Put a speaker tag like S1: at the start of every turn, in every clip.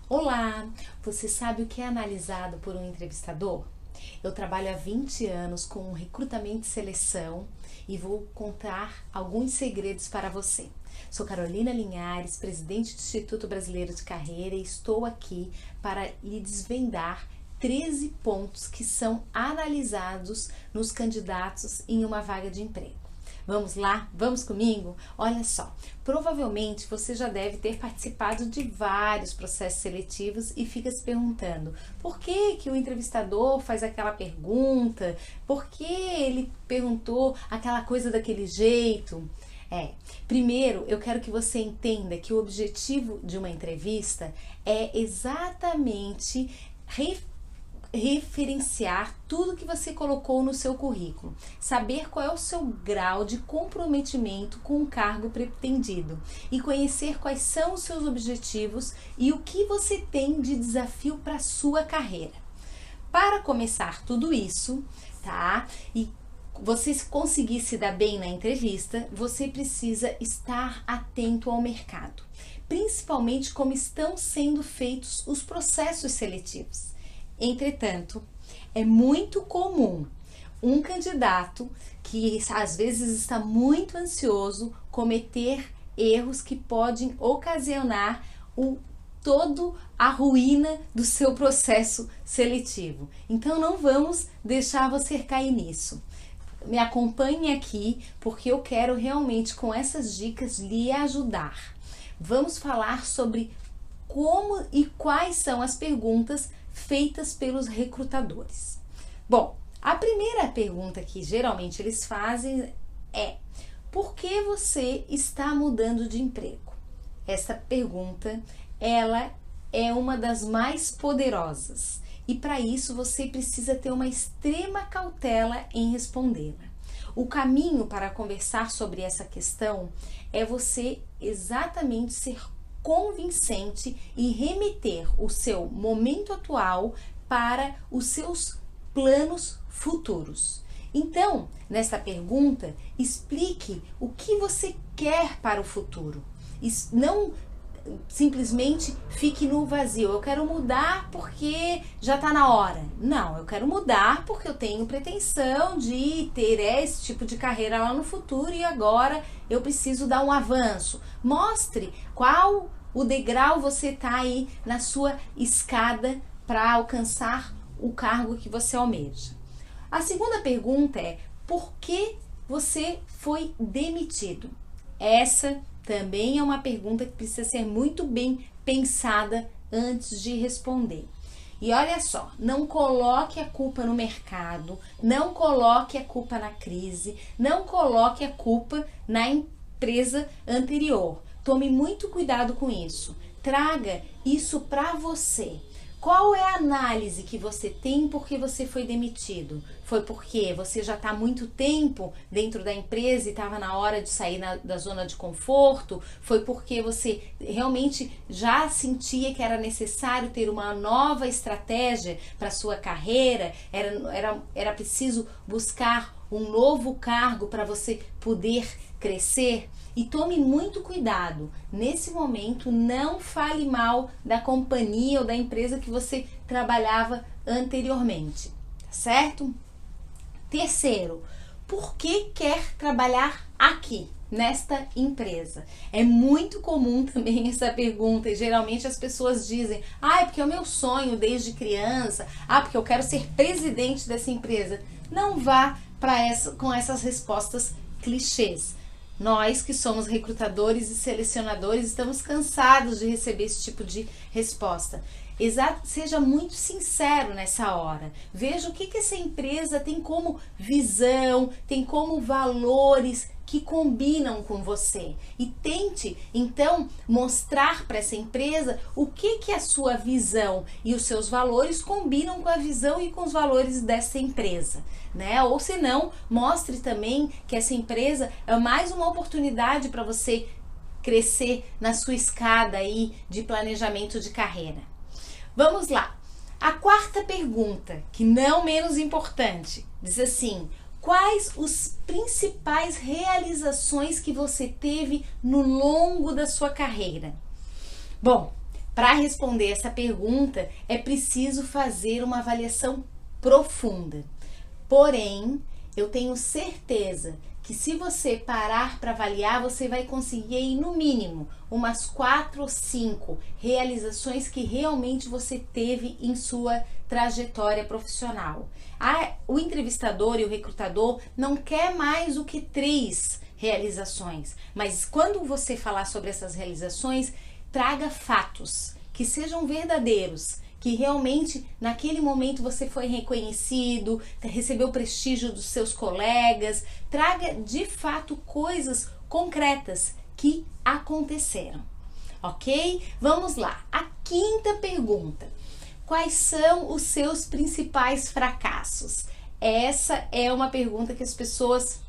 S1: Olá! Você sabe o que é analisado por um entrevistador? Eu trabalho há 20 anos com recrutamento e seleção e vou contar alguns segredos para você. Sou Carolina Linhares, presidente do Instituto Brasileiro de Carreira, e estou aqui para lhe desvendar 13 pontos que são analisados nos candidatos em uma vaga de emprego. Vamos lá? Vamos comigo? Olha só, provavelmente você já deve ter participado de vários processos seletivos e fica se perguntando por que que o entrevistador faz aquela pergunta, por que ele perguntou aquela coisa daquele jeito. Primeiro eu quero que você entenda que o objetivo de uma entrevista é exatamente referenciar tudo que você colocou no seu currículo, saber qual é o seu grau de comprometimento com o cargo pretendido e conhecer quais são os seus objetivos e o que você tem de desafio para a sua carreira. Para começar tudo isso, tá? E você conseguir se dar bem na entrevista, você precisa estar atento ao mercado, principalmente como estão sendo feitos os processos seletivos. Entretanto, é muito comum um candidato que às vezes está muito ansioso cometer erros que podem ocasionar toda a ruína do seu processo seletivo. Então não vamos deixar você cair nisso. Me acompanhe aqui porque eu quero realmente com essas dicas lhe ajudar. Vamos falar sobre como e quais são as perguntas feitas pelos recrutadores. Bom, a primeira pergunta que geralmente eles fazem é: por que você está mudando de emprego? Essa pergunta, ela é uma das mais poderosas e para isso você precisa ter uma extrema cautela em respondê-la. O caminho para conversar sobre essa questão é você exatamente ser convincente e remeter o seu momento atual para os seus planos futuros. Então, nesta pergunta, explique o que você quer para o futuro. Não simplesmente fique no vazio. Eu quero mudar porque já está na hora. Não, eu quero mudar porque eu tenho pretensão de ter esse tipo de carreira lá no futuro e agora eu preciso dar um avanço. Mostre qual o degrau você está aí na sua escada para alcançar o cargo que você almeja. A segunda pergunta é: por que você foi demitido? Essa também é uma pergunta que precisa ser muito bem pensada antes de responder. E olha só, não coloque a culpa no mercado, não coloque a culpa na crise, não coloque a culpa na empresa anterior. Tome muito cuidado com isso. Traga isso para você. Qual é a análise que você tem porque você foi demitido? Foi porque você já está há muito tempo dentro da empresa e estava na hora de sair da zona de conforto? Foi porque você realmente já sentia que era necessário ter uma nova estratégia para sua carreira? Era preciso buscar um novo cargo para você poder crescer? E tome muito cuidado, nesse momento não fale mal da companhia ou da empresa que você trabalhava anteriormente, tá certo? Terceiro, por que quer trabalhar aqui, nesta empresa? É muito comum também essa pergunta e geralmente as pessoas dizem: é porque é o meu sonho desde criança, porque eu quero ser presidente dessa empresa. Não vá com essas respostas clichês. Nós que somos recrutadores e selecionadores estamos cansados de receber esse tipo de resposta. Seja muito sincero nessa hora. Veja o que essa empresa tem como visão, tem como valores que combinam com você. E tente, então, mostrar para essa empresa o que a sua visão e os seus valores combinam com a visão e com os valores dessa empresa, né? Ou se não, mostre também que essa empresa é mais uma oportunidade para você crescer na sua escada aí de planejamento de carreira. Vamos lá. A quarta pergunta, que não menos importante, diz assim: quais os principais realizações que você teve no longo da sua carreira? Bom, Para responder essa pergunta, é preciso fazer uma avaliação profunda. Porém, eu tenho certeza que se você parar para avaliar, você vai conseguir, no mínimo, umas 4 ou 5 realizações que realmente você teve em sua trajetória profissional. O entrevistador e o recrutador não quer mais do que 3 realizações, mas quando você falar sobre essas realizações, traga fatos que sejam verdadeiros, que realmente naquele momento você foi reconhecido, recebeu prestígio dos seus colegas. Traga de fato coisas concretas que aconteceram, ok? Vamos lá, a 5ª pergunta: quais são os seus principais fracassos? Essa é uma pergunta que as pessoas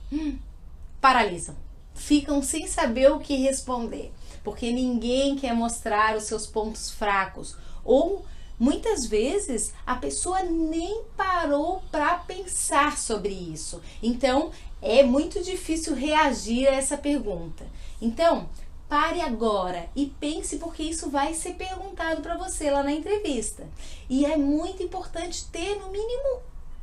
S1: paralisam, ficam sem saber o que responder, porque ninguém quer mostrar os seus pontos fracos, ou muitas vezes a pessoa nem parou para pensar sobre isso. Então é muito difícil reagir a essa pergunta. Então pare agora e pense, porque isso vai ser perguntado para você lá na entrevista. E é muito importante ter, no mínimo,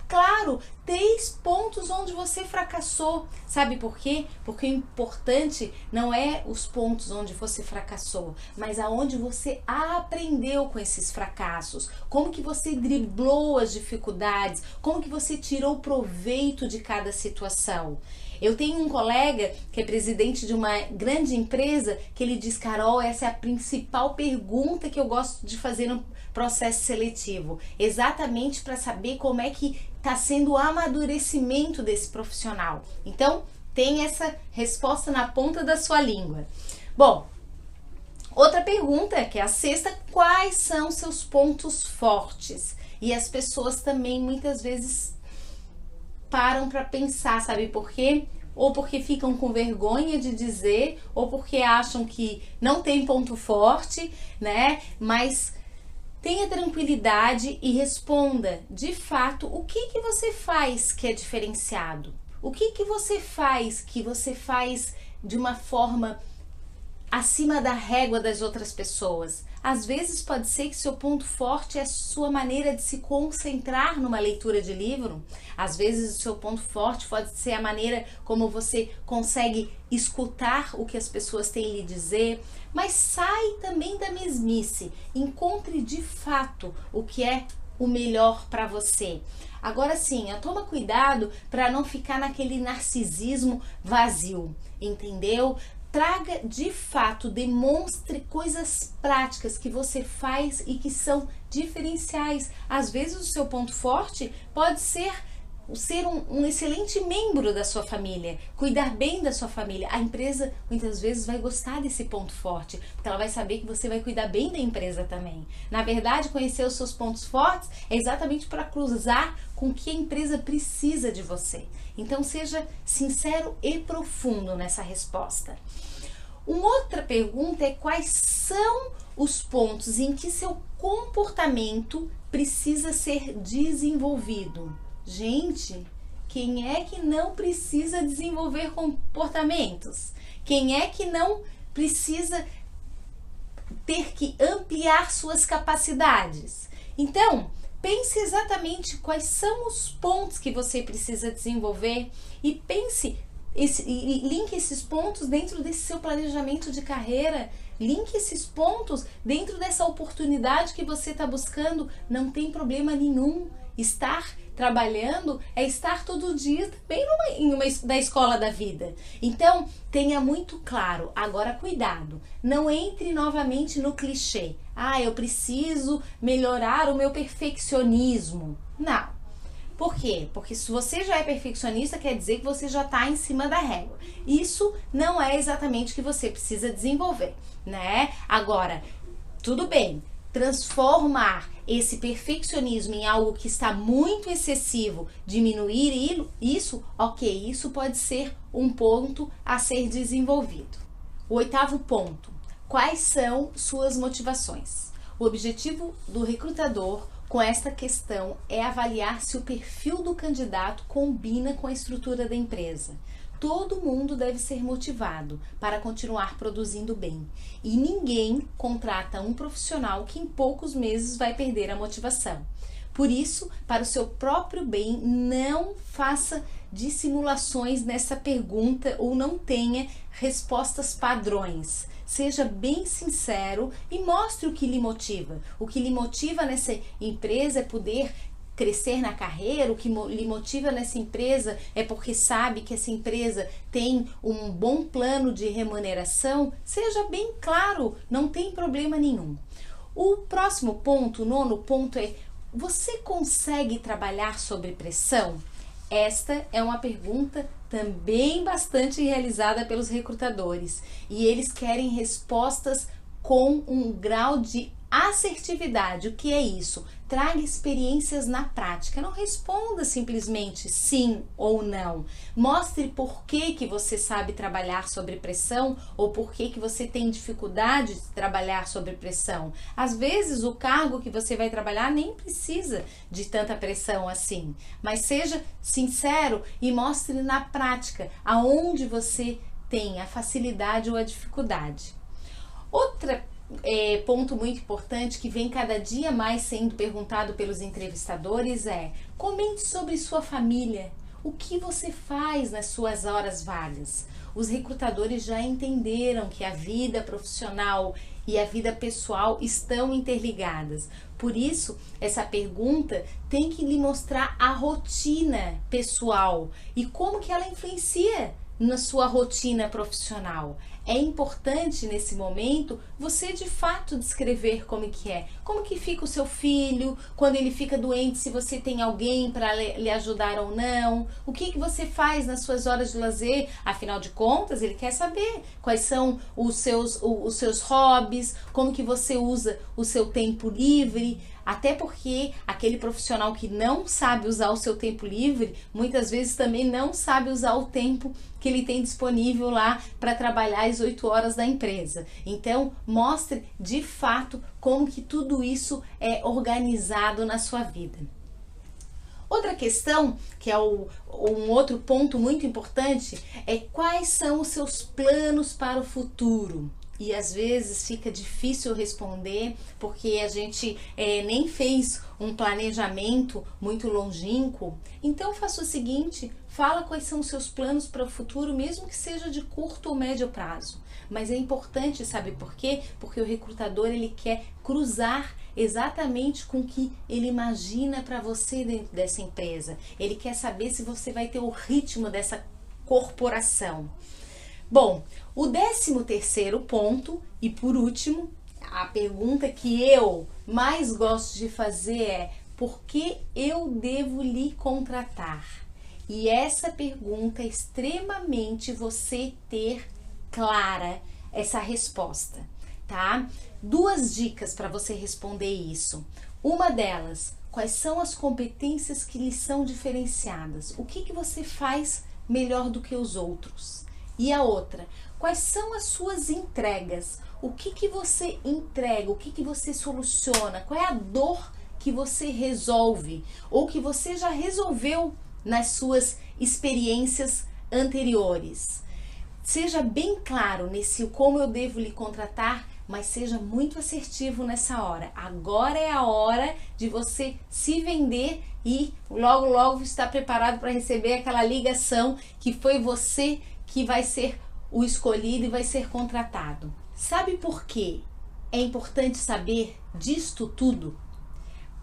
S1: claro, 3 pontos onde você fracassou. Sabe por quê? Porque o importante não é os pontos onde você fracassou, mas aonde você aprendeu com esses fracassos. Como que você driblou as dificuldades, como que você tirou proveito de cada situação. Eu tenho um colega que é presidente de uma grande empresa que ele diz: Carol, essa é a principal pergunta que eu gosto de fazer no processo seletivo, exatamente para saber como é que está sendo o amadurecimento desse profissional. Então, tem essa resposta na ponta da sua língua. Bom, outra pergunta, que é a 6ª: quais são seus pontos fortes? E as pessoas também muitas vezes param para pensar, sabe por quê? Ou porque ficam com vergonha de dizer, ou porque acham que não tem ponto forte, né? Mas tenha tranquilidade e responda de fato o que você faz que é diferenciado. O que você faz de uma forma acima da régua das outras pessoas. Às vezes pode ser que seu ponto forte é a sua maneira de se concentrar numa leitura de livro. Às vezes o seu ponto forte pode ser a maneira como você consegue escutar o que as pessoas têm a lhe dizer. Mas sai também da mesmice. Encontre de fato o que é o melhor para você. Agora sim, toma cuidado para não ficar naquele narcisismo vazio, entendeu? Traga de fato, demonstre coisas práticas que você faz e que são diferenciais. Às vezes o seu ponto forte pode ser um excelente membro da sua família, cuidar bem da sua família. A empresa muitas vezes vai gostar desse ponto forte, porque ela vai saber que você vai cuidar bem da empresa também. Na verdade, conhecer os seus pontos fortes é exatamente para cruzar com o que a empresa precisa de você. Então seja sincero e profundo nessa resposta. Uma outra pergunta é: quais são os pontos em que seu comportamento precisa ser desenvolvido? Gente, quem é que não precisa desenvolver comportamentos? Quem é que não precisa ter que ampliar suas capacidades? Então, pense exatamente quais são os pontos que você precisa desenvolver e pense e linke esses pontos dentro desse seu planejamento de carreira. Linke esses pontos dentro dessa oportunidade que você está buscando. Não tem problema nenhum. Estar trabalhando é estar todo dia também na escola da vida. Então, tenha muito claro. Agora, cuidado. Não entre novamente no clichê. Eu preciso melhorar o meu perfeccionismo. Não. Por quê? Porque se você já é perfeccionista, quer dizer que você já está em cima da régua. Isso não é exatamente o que você precisa desenvolver, né? Agora, tudo bem, transformar esse perfeccionismo em algo que está muito excessivo, diminuir isso, ok, isso pode ser um ponto a ser desenvolvido. O 8º ponto: quais são suas motivações? O objetivo do recrutador com esta questão é avaliar se o perfil do candidato combina com a estrutura da empresa. Todo mundo deve ser motivado para continuar produzindo bem. E ninguém contrata um profissional que em poucos meses vai perder a motivação. Por isso, para o seu próprio bem, não faça dissimulações nessa pergunta ou não tenha respostas padrões. Seja bem sincero e mostre o que lhe motiva. O que lhe motiva nessa empresa é poder crescer na carreira, o que lhe motiva nessa empresa é porque sabe que essa empresa tem um bom plano de remuneração. Seja bem claro, não tem problema nenhum. O próximo ponto, o nono ponto é: você consegue trabalhar sob pressão? Esta é uma pergunta também bastante realizada pelos recrutadores e eles querem respostas com um grau de assertividade. O que é isso? Traga experiências na prática. Não responda simplesmente sim ou não. Mostre por que você sabe trabalhar sob pressão ou por que você tem dificuldade de trabalhar sob pressão. Às vezes o cargo que você vai trabalhar nem precisa de tanta pressão assim. Mas seja sincero e mostre na prática aonde você tem a facilidade ou a dificuldade. Outra ponto muito importante que vem cada dia mais sendo perguntado pelos entrevistadores é: comente sobre sua família. O que você faz nas suas horas vagas? Os recrutadores já entenderam que a vida profissional e a vida pessoal estão interligadas. Por isso, essa pergunta tem que lhe mostrar a rotina pessoal e como que ela influencia na sua rotina profissional. É importante nesse momento você de fato descrever como que fica o seu filho, quando ele fica doente, se você tem alguém para lhe ajudar ou não, o que você faz nas suas horas de lazer. Afinal de contas, ele quer saber quais são os seus hobbies, como que você usa o seu tempo livre. Até porque aquele profissional que não sabe usar o seu tempo livre, muitas vezes também não sabe usar o tempo que ele tem disponível lá para trabalhar as 8 horas da empresa. Então, mostre de fato como que tudo isso é organizado na sua vida. Outra questão, que é um outro ponto muito importante, é quais são os seus planos para o futuro. E às vezes fica difícil responder porque a gente nem fez um planejamento muito longínquo. Então faça o seguinte: fala quais são os seus planos para o futuro, mesmo que seja de curto ou médio prazo. Mas é importante, sabe por quê? Porque o recrutador ele quer cruzar exatamente com o que ele imagina para você dentro dessa empresa. Ele quer saber se você vai ter o ritmo dessa corporação. Bom, o 13º ponto e por último, a pergunta que eu mais gosto de fazer é: por que eu devo lhe contratar? E essa pergunta é extremamente você ter clara essa resposta, tá? 2 dicas para você responder isso. Uma delas: quais são as competências que lhe são diferenciadas? O que você faz melhor do que os outros? E a outra: quais são as suas entregas? O que você entrega? O que você soluciona? Qual é a dor que você resolve? Ou que você já resolveu nas suas experiências anteriores? Seja bem claro nesse como eu devo lhe contratar, mas seja muito assertivo nessa hora. Agora é a hora de você se vender e logo estar preparado para receber aquela ligação que foi você que vai ser o escolhido e vai ser contratado. Sabe por quê? É importante saber disto tudo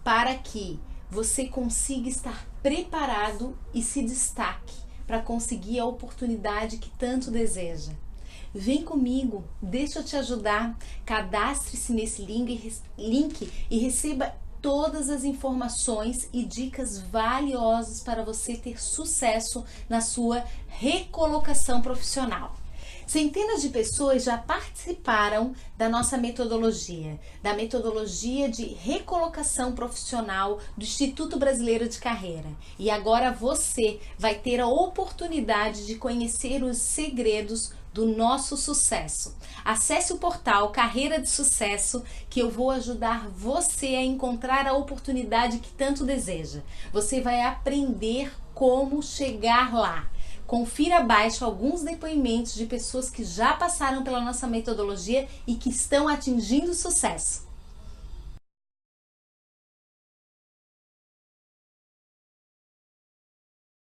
S1: para que você consiga estar preparado e se destaque para conseguir a oportunidade que tanto deseja. Vem comigo, deixa eu te ajudar. Cadastre-se nesse link e receba todas as informações e dicas valiosas para você ter sucesso na sua recolocação profissional. Centenas de pessoas já participaram da nossa metodologia, da metodologia de recolocação profissional do Instituto Brasileiro de Carreira. E agora você vai ter a oportunidade de conhecer os segredos do nosso sucesso. Acesse o portal Carreira de Sucesso que eu vou ajudar você a encontrar a oportunidade que tanto deseja. Você vai aprender como chegar lá, Confira abaixo alguns depoimentos de pessoas que já passaram pela nossa metodologia e que estão atingindo sucesso.